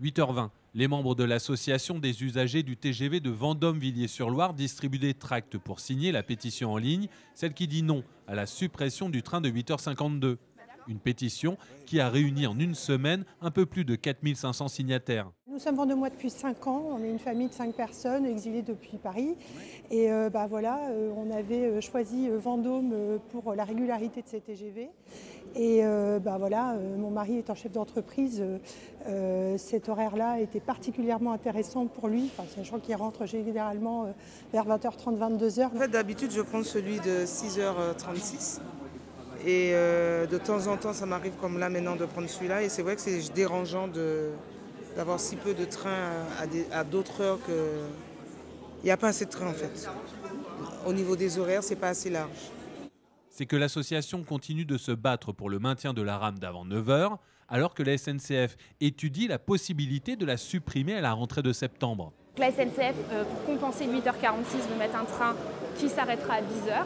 8h20, les membres de l'association des usagers du TGV de Vendôme-Villiers-sur-Loire distribuent des tracts pour signer la pétition en ligne, celle qui dit non à la suppression du train de 8h52. Une pétition qui a réuni en une semaine un peu plus de 4500 signataires. Nous sommes vendômois depuis 5 ans, on est une famille de 5 personnes exilées depuis Paris. Et on avait choisi Vendôme pour la régularité de ces TGV. Et mon mari étant chef d'entreprise, cet horaire-là était particulièrement intéressant pour lui, sachant qu'il rentre généralement vers 20h30, 22h. En fait, d'habitude, je prends celui de 6h36. Et de temps en temps, ça m'arrive comme là maintenant de prendre celui-là. Et c'est vrai que c'est dérangeant d'avoir si peu de trains à d'autres heures que... Il n'y a pas assez de trains en fait. Au niveau des horaires, c'est pas assez large. C'est que l'association continue de se battre pour le maintien de la rame d'avant 9h, alors que la SNCF étudie la possibilité de la supprimer à la rentrée de septembre. La SNCF, pour compenser 8h46, veut mettre un train qui s'arrêtera à 10h.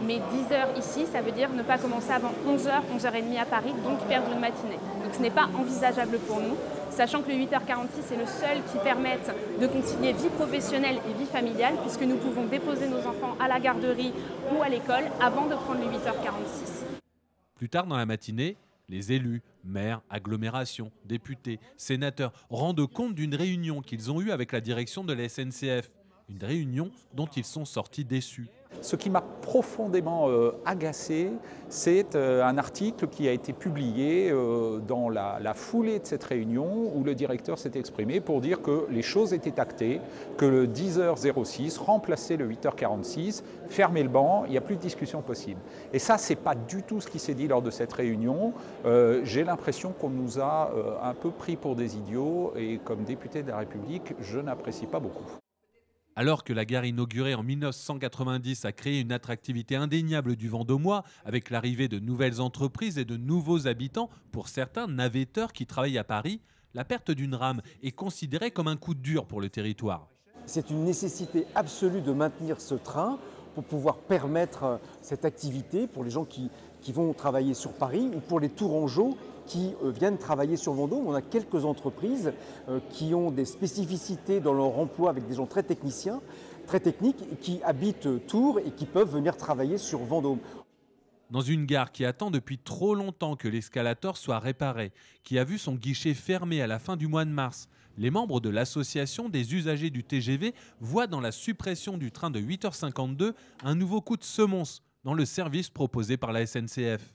Mais 10h ici, ça veut dire ne pas commencer avant 11h, 11h30 à Paris, donc perdre une matinée. Donc ce n'est pas envisageable pour nous, sachant que le 8h46 est le seul qui permette de concilier vie professionnelle et vie familiale, puisque nous pouvons déposer nos enfants à la garderie ou à l'école avant de prendre le 8h46. Plus tard dans la matinée, les élus, maires, agglomérations, députés, sénateurs rendent compte d'une réunion qu'ils ont eue avec la direction de la SNCF. Une réunion dont ils sont sortis déçus. Ce qui m'a profondément agacé, c'est un article qui a été publié dans la foulée de cette réunion où le directeur s'est exprimé pour dire que les choses étaient actées, que le 10h06 remplaçait le 8h46, fermait le banc, il n'y a plus de discussion possible. Et ça, ce n'est pas du tout ce qui s'est dit lors de cette réunion. J'ai l'impression qu'on nous a un peu pris pour des idiots et comme député de la République, je n'apprécie pas beaucoup. Alors que la gare inaugurée en 1990 a créé une attractivité indéniable du Vendômois, avec l'arrivée de nouvelles entreprises et de nouveaux habitants, pour certains navetteurs qui travaillent à Paris, la perte d'une rame est considérée comme un coup dur pour le territoire. C'est une nécessité absolue de maintenir ce train pour pouvoir permettre cette activité pour les gens qui vont travailler sur Paris ou pour les Tourangeaux qui viennent travailler sur Vendôme. On a quelques entreprises qui ont des spécificités dans leur emploi avec des gens très techniciens, très techniques, qui habitent Tours et qui peuvent venir travailler sur Vendôme. Dans une gare qui attend depuis trop longtemps que l'escalator soit réparé, qui a vu son guichet fermé à la fin du mois de mars, les membres de l'association des usagers du TGV voient dans la suppression du train de 8h52 un nouveau coup de semonce dans le service proposé par la SNCF.